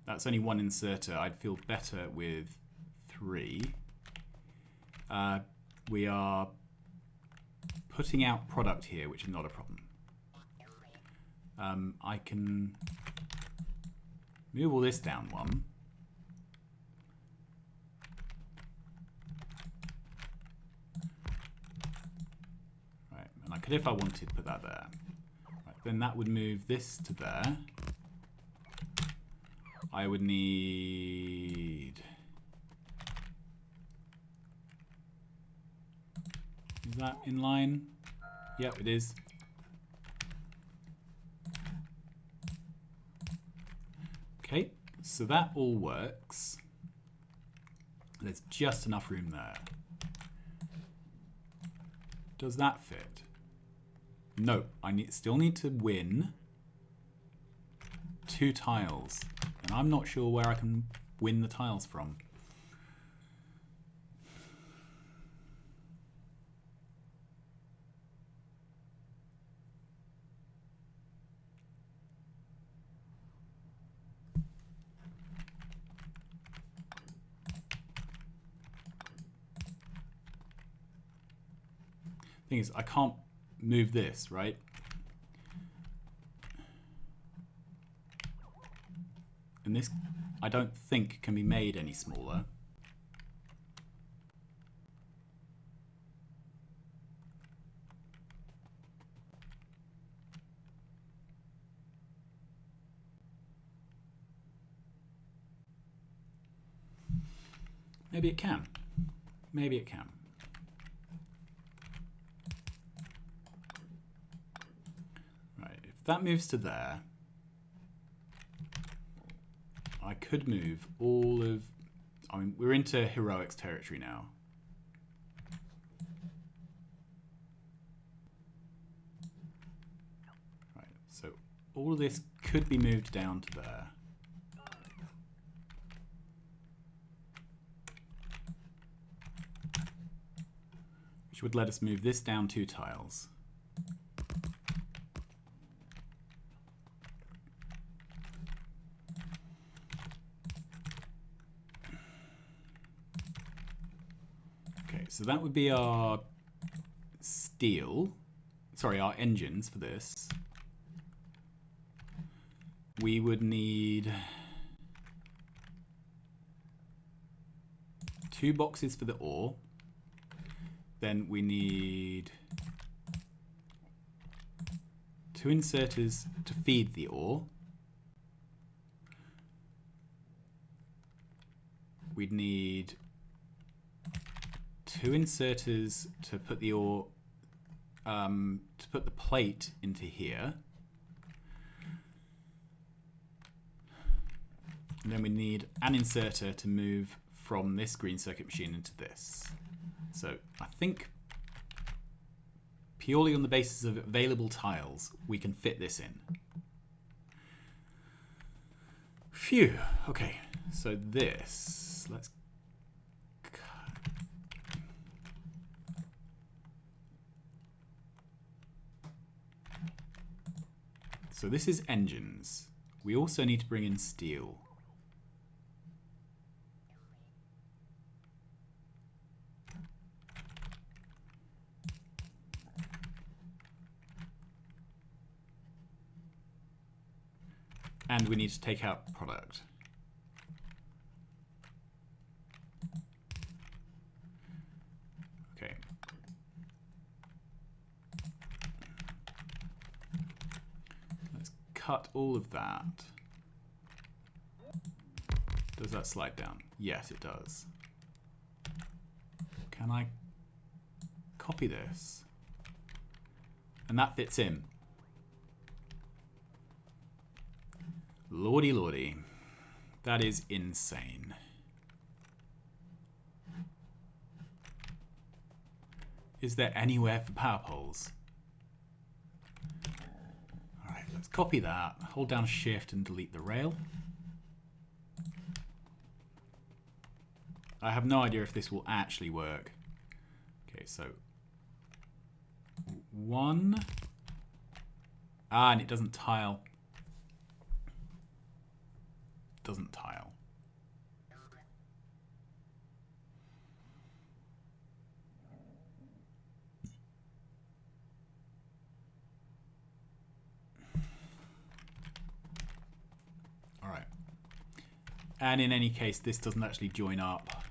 That's only 1 inserter. I'd feel better with 3. We are putting out product here, which is not a problem. I can move all this down 1. Right, and I could, if I wanted, put that there. Right, then that would move this to there. I would need... Is that in line? Yep, it is. Okay, so that all works. There's just enough room there. Does that fit? No, I still need to win 2 tiles. And I'm not sure where I can win the tiles from. Thing is, I can't move this, right? And this, I don't think, can be made any smaller. Maybe it can. Maybe it can. Right, if that moves to there, I could move all of... I mean, we're into heroics territory now. Right, so all of this could be moved down to there. Which would let us move this down 2 tiles. Okay, so that would be our steel, sorry, our engines for this. We would need 2 boxes for the ore. Then we need 2 inserters to feed the ore. We'd need 2 inserters to put the ore, to put the plate into here. And then we need an inserter to move from this green circuit machine into this. So I think purely on the basis of available tiles, we can fit this in. Phew. Okay, so this, let's so this is engines. We also need to bring in steel. And we need to take out product. Okay. Let's cut all of that. Does that slide down? Yes, it does. Can I copy this? And that fits in. Lordy, lordy. That is insane. Is there anywhere for power poles? Alright, let's copy that. Hold down Shift and delete the rail. I have no idea if this will actually work. Okay, so 1. And it doesn't tile. Doesn't tile. All right. And in any case, this doesn't actually join up.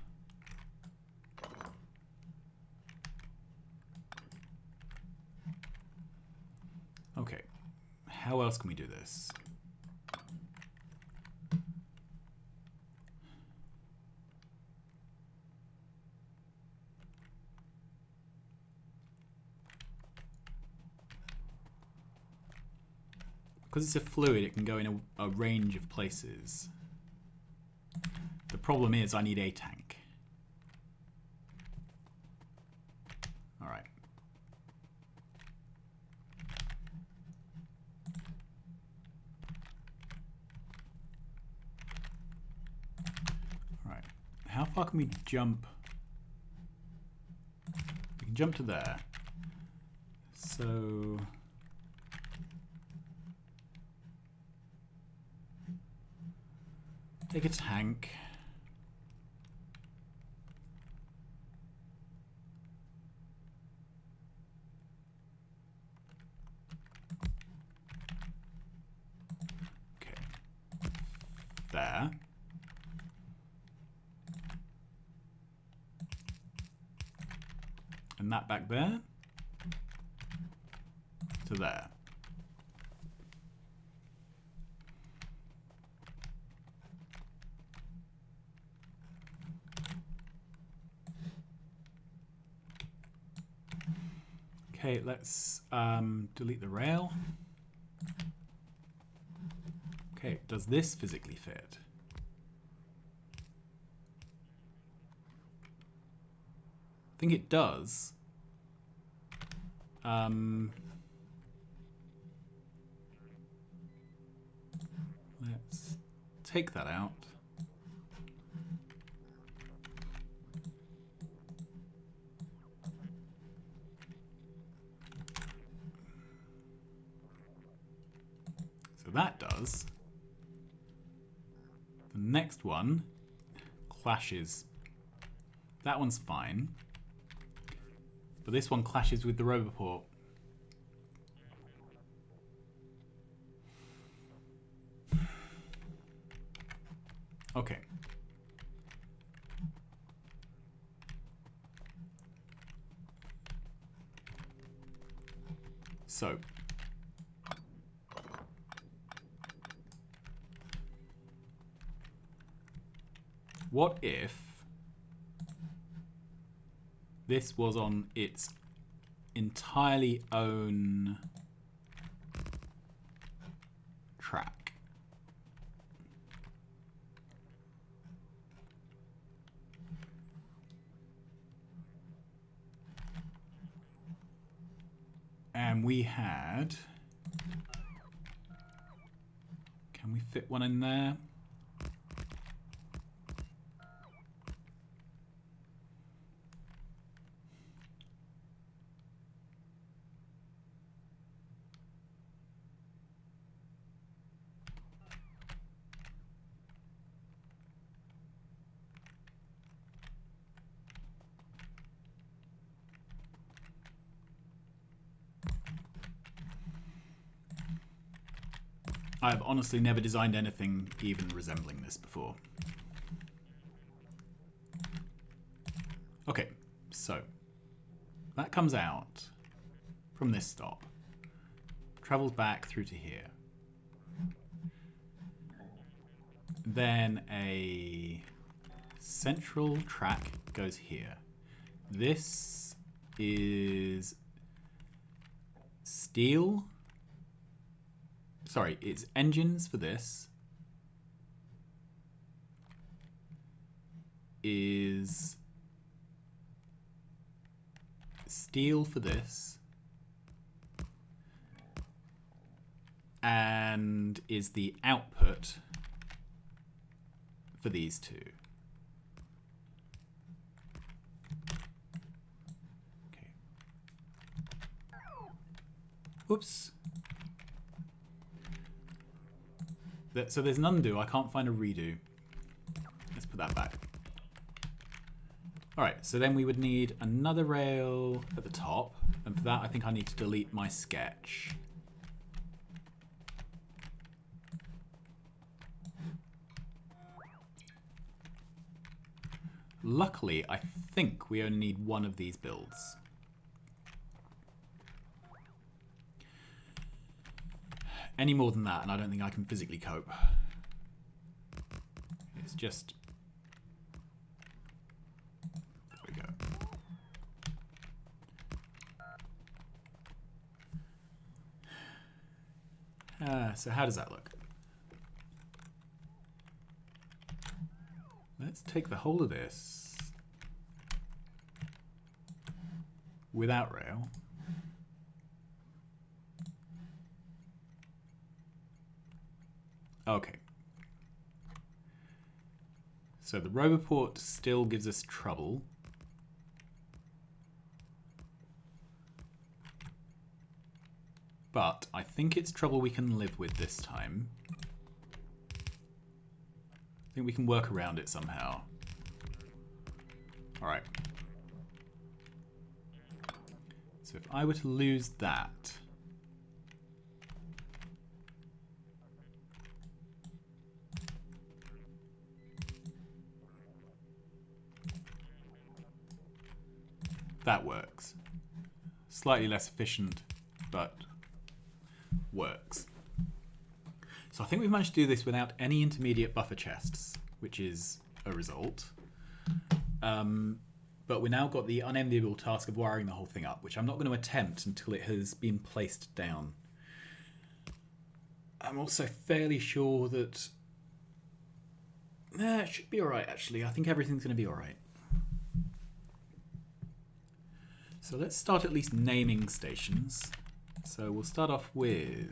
Okay. How else can we do this? Because it's a fluid, it can go in a range of places. The problem is I need a tank. All right. All right. How far can we jump? We can jump to there. So... take a tank. Okay. There. And that back there. To there. Okay, let's delete the rail. Okay, does this physically fit? I think it does. Let's take that out. That does. The next one clashes. That one's fine. But this one clashes with the Roboport. Okay. So. What if this was on its entirely own track? And we had... can we fit one in there? I've honestly never designed anything even resembling this before. Okay, so that comes out from this stop, travels back through to here. Then a central track goes here. This is steel. Sorry, it's engines for this. Is steel for this. And is the output for these two. Okay. Oops. So there's an undo. I can't find a redo. Let's put that back. All right, so then we would need another rail at the top. And for that, I think I need to delete my sketch. Luckily, I think we only need one of these builds. Any more than that, and I don't think I can physically cope. It's just... There we go. So how does that look? Let's take the whole of this without rail. Okay. So the Roboport still gives us trouble. But I think it's trouble we can live with this time. I think we can work around it somehow. All right. So if I were to lose that, that works. Slightly less efficient, but works. So I think we've managed to do this without any intermediate buffer chests, which is a result. But we now got the unenviable task of wiring the whole thing up, which I'm not going to attempt until it has been placed down. I'm also fairly sure that... it should be alright, actually. I think everything's going to be alright. So let's start at least naming stations. So we'll start off with...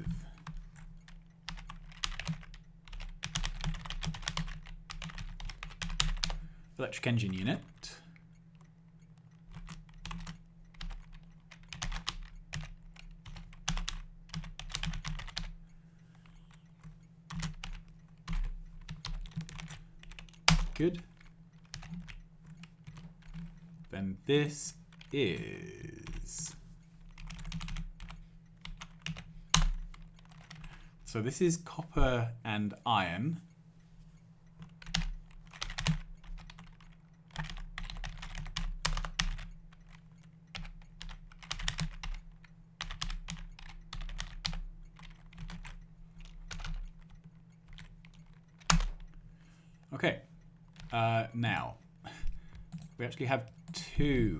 electric engine unit. Good. Then this is... So this is copper and iron. Okay, now we actually have two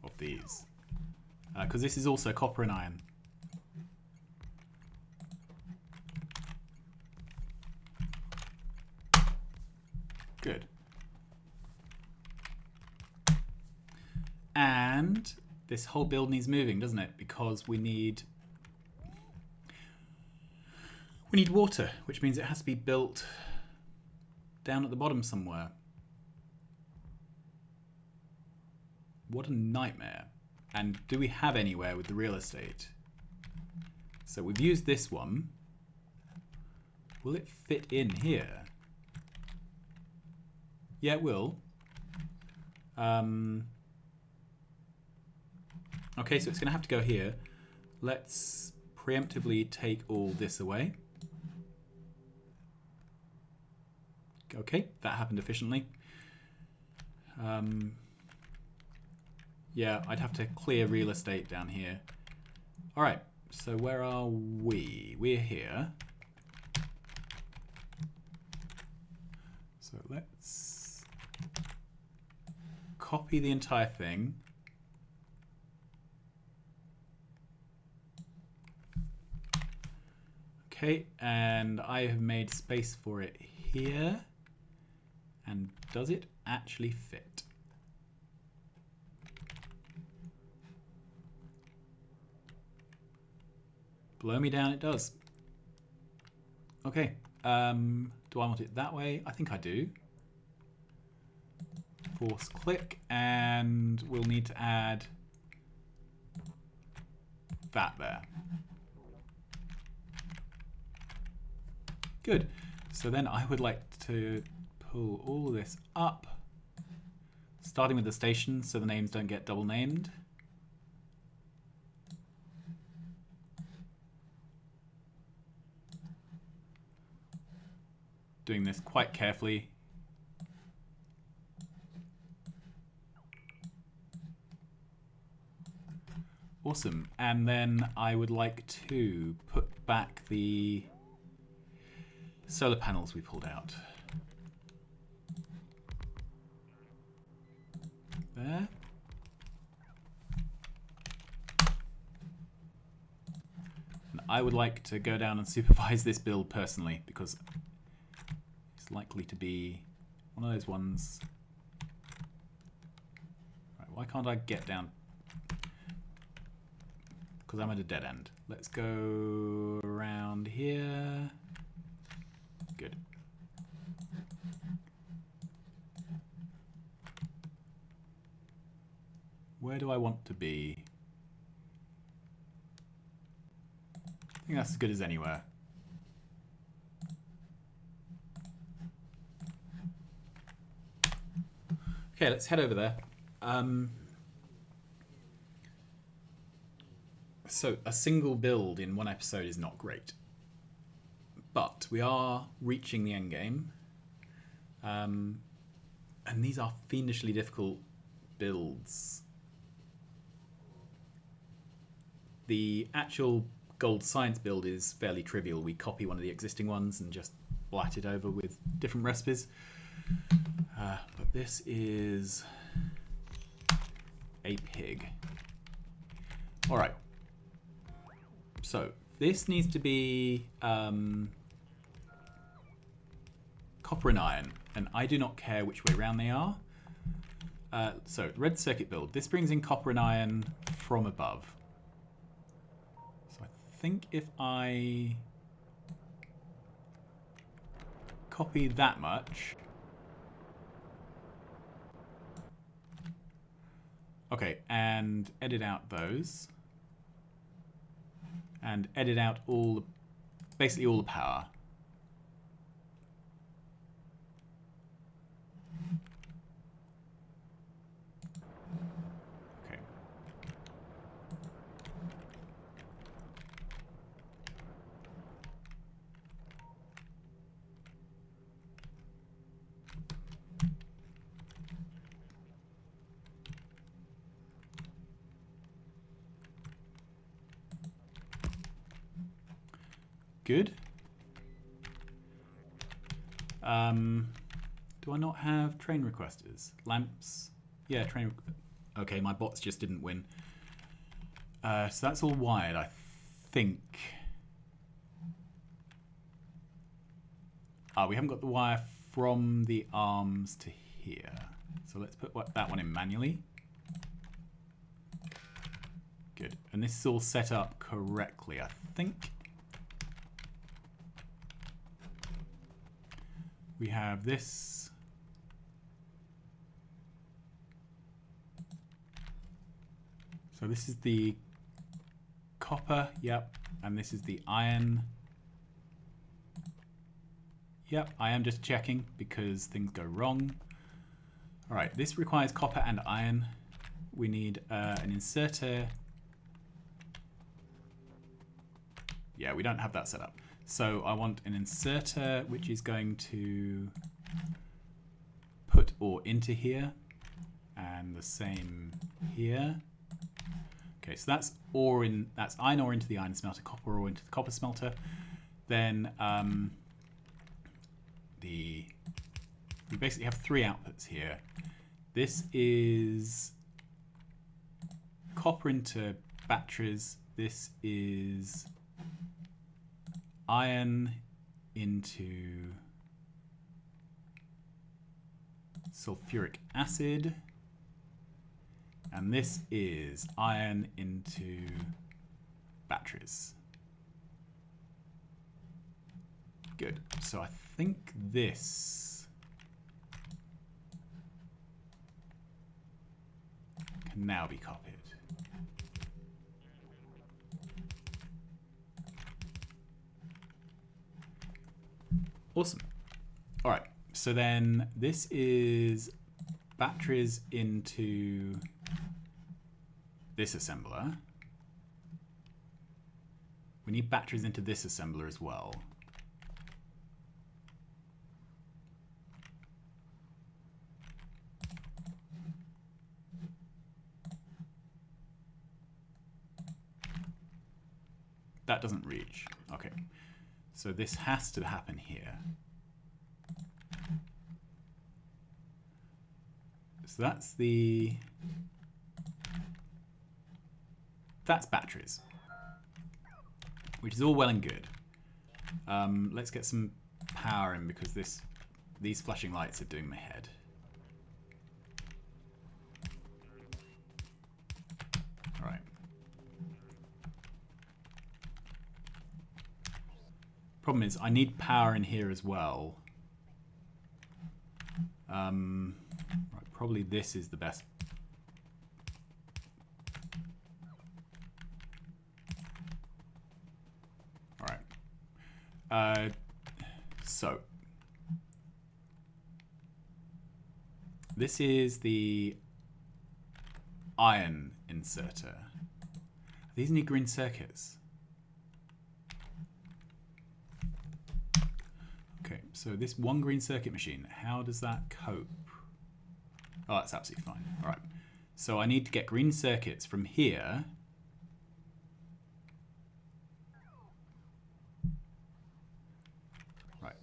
of these because this is also copper and iron. Good. And this whole build needs moving, doesn't it? Because we need water, which means it has to be built down at the bottom somewhere. What a nightmare. And do we have anywhere with the real estate? So we've used this one. Will it fit in here? Yeah, it will. Okay, so it's going to have to go here. let's preemptively take all this away. Okay, that happened efficiently. Yeah, I'd have to clear real estate down here. All right, so where are we? We're here. So let's copy the entire thing. Okay, and I have made space for it here. And does it actually fit? Blow me down, it does. Okay, do I want it that way? I think I do. Force click, and we'll need to add that there. Good. So then I would like to pull all of this up, starting with the station so the names don't get double named. Doing this quite carefully. Awesome. And then I would like to put back the solar panels we pulled out. There. And I would like to go down and supervise this build personally because it's likely to be one of those ones. Right, why can't I get down? Because I'm at a dead end. Let's go around here. Good. Where do I want to be? I think that's as good as anywhere. Okay, let's head over there. So a single build in one episode is not great, but we are reaching the end game, and these are fiendishly difficult builds. The actual gold science build is fairly trivial. We copy one of the existing ones and just blat it over with different recipes. But this is a pig. All right. So this needs to be copper and iron, and I do not care which way around they are. So red circuit build. This brings in copper and iron from above. So I think if I copy that much. Okay, and edit out those. And edit out all, basically all the power. Okay. Good. Do I not have train requesters? Lamps? Yeah, train. Okay, my bots just didn't win. So that's all wired, I think. We haven't got the wire from the arms to here. So let's put that one in manually. Good. And this is all set up correctly, I think. We have this. So this is the copper, yep, and this is the iron. Yep, I am just checking because things go wrong. All right, this requires copper and iron. We need an inserter Yeah, we don't have that set up. So I want an inserter which is going to put ore into here, and the same here. Okay, so that's iron ore into the iron smelter, copper ore into the copper smelter. Then we basically have three outputs here. This is copper into batteries. This is iron into sulfuric acid. And this is iron into batteries. Good. So I think this can now be copied. Awesome. All right. So then this is batteries into this assembler. We need batteries into this assembler as well. That doesn't reach. Okay. So this has to happen here. So that's batteries, which is all well and good. Let's get some power in because these flashing lights are doing my head. All right. Problem is, I need power in here as well. Right, probably this is the best. All right. So this is the iron inserter. These need green circuits. Okay, so this one green circuit machine, how does that cope? Oh, that's absolutely fine. All right. So I need to get green circuits from here. Right.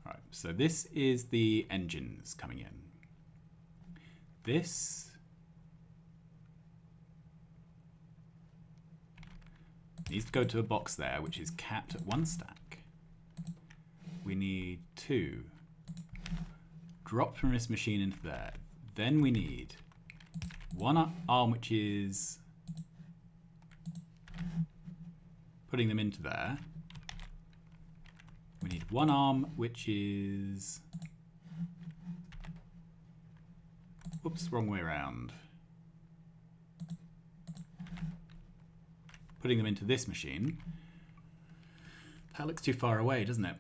All right. So this is the engines coming in. This needs to go to a box there, which is capped at 1 stack. We need 2. Drop from this machine into there. Then we need 1 arm, which is putting them into there. We need 1 arm, which is... Oops, wrong way around. Putting them into this machine. That looks too far away, doesn't it?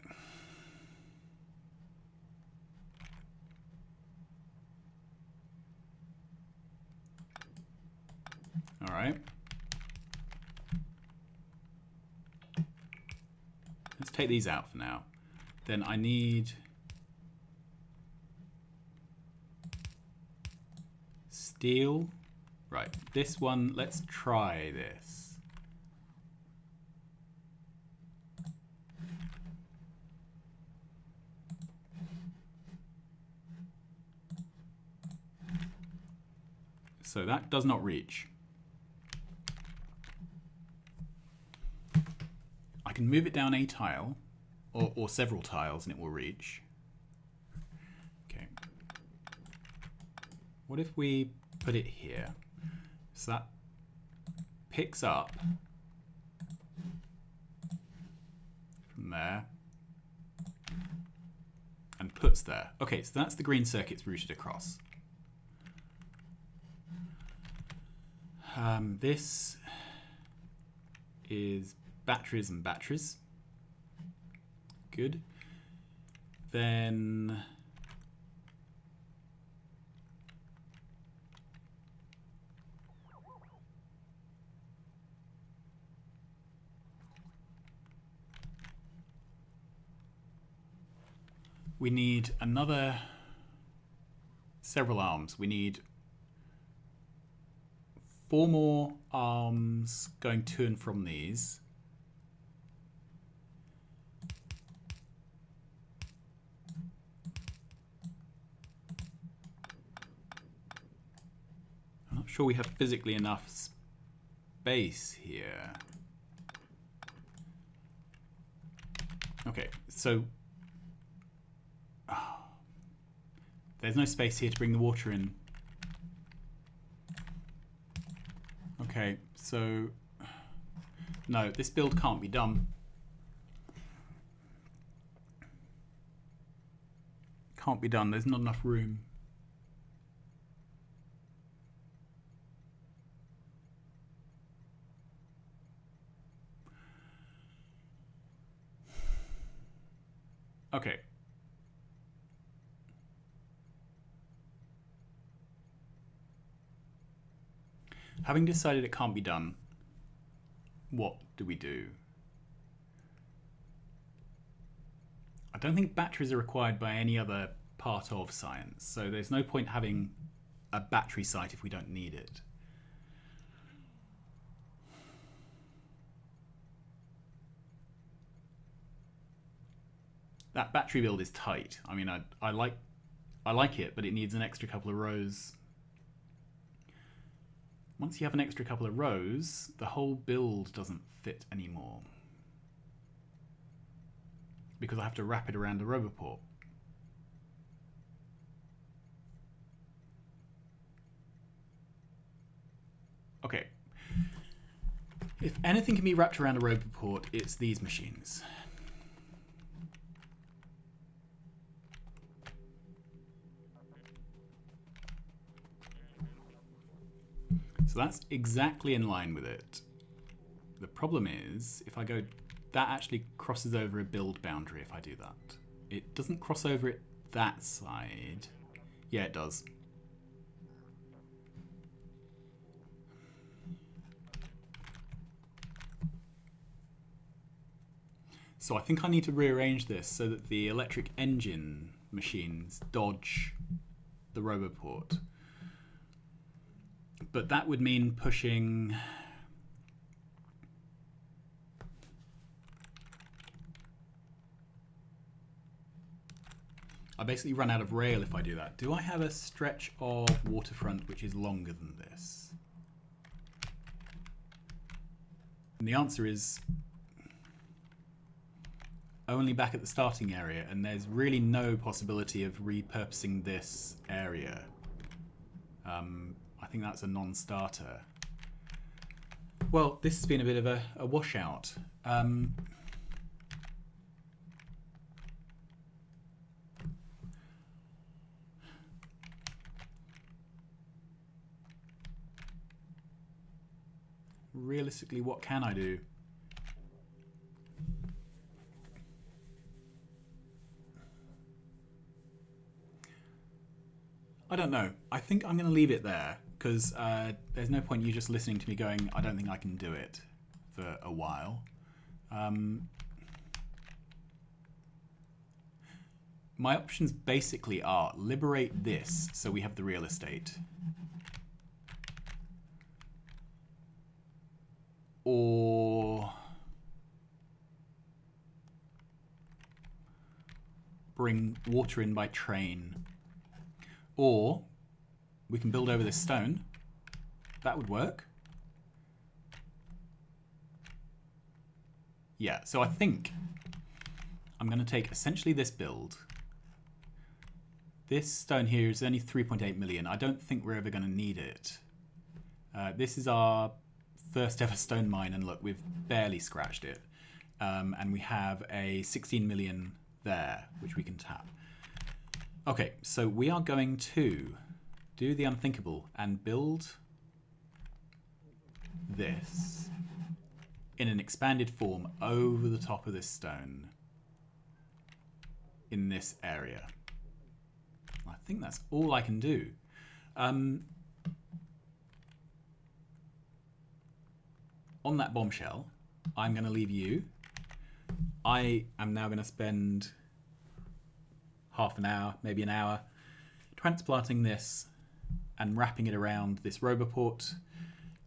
All right. Let's take these out for now. Then I need steel. Right, this one, let's try this. So that does not reach. I can move it down a tile or several tiles and it will reach. Okay. What if we put it here? So that picks up from there and puts there. Okay, so that's the green circuits routed across. This is batteries and batteries. Good. Then We need another several arms. We need 4 more arms going to and from these. I'm not sure we have physically enough space here. Okay, so there's no space here to bring the water in. Okay, so no, this build can't be done. Can't be done, there's not enough room. Okay. Having decided it can't be done, what do we do? I don't think batteries are required by any other part of science, so there's no point having a battery site if we don't need it. That battery build is tight. I mean, I like it, but it needs an extra couple of rows. Once you have an extra couple of rows, the whole build doesn't fit anymore, because I have to wrap it around the roboport. Okay. If anything can be wrapped around a roboport, it's these machines. So that's exactly in line with it. The problem is, if I go, that actually crosses over a build boundary if I do that. It doesn't cross over it that side. Yeah, it does. So I think I need to rearrange this so that the electric engine machines dodge the roboport. But that would mean pushing... I basically run out of rail if I do that. Do I have a stretch of waterfront which is longer than this? And the answer is only back at the starting area, and there's really no possibility of repurposing this area. I think that's a non-starter. Well, this has been a bit of a washout. Realistically, what can I do? I don't know. I think I'm going to leave it there, because there's no point you just listening to me going, I don't think I can do it, for a while. My options basically are liberate this so we have the real estate, or bring water in by train, or we can build over this stone. That would work. Yeah, so I think I'm going to take essentially this build. This stone here is only 3.8 million. I don't think we're ever going to need it. This is our first ever stone mine, and look, we've barely scratched it. And we have a 16 million there, which we can tap. Okay, so we are going to do the unthinkable and build this in an expanded form over the top of this stone in this area. I think that's all I can do. On that bombshell, I'm going to leave you. I am now going to spend half an hour, maybe an hour, transplanting this and wrapping it around this Roboport.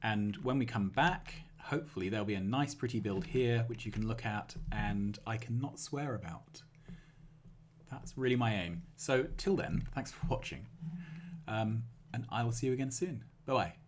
And when we come back, hopefully there'll be a nice pretty build here which you can look at and I cannot swear about. That's really my aim. So till then, thanks for watching. And I will see you again soon. Bye-bye.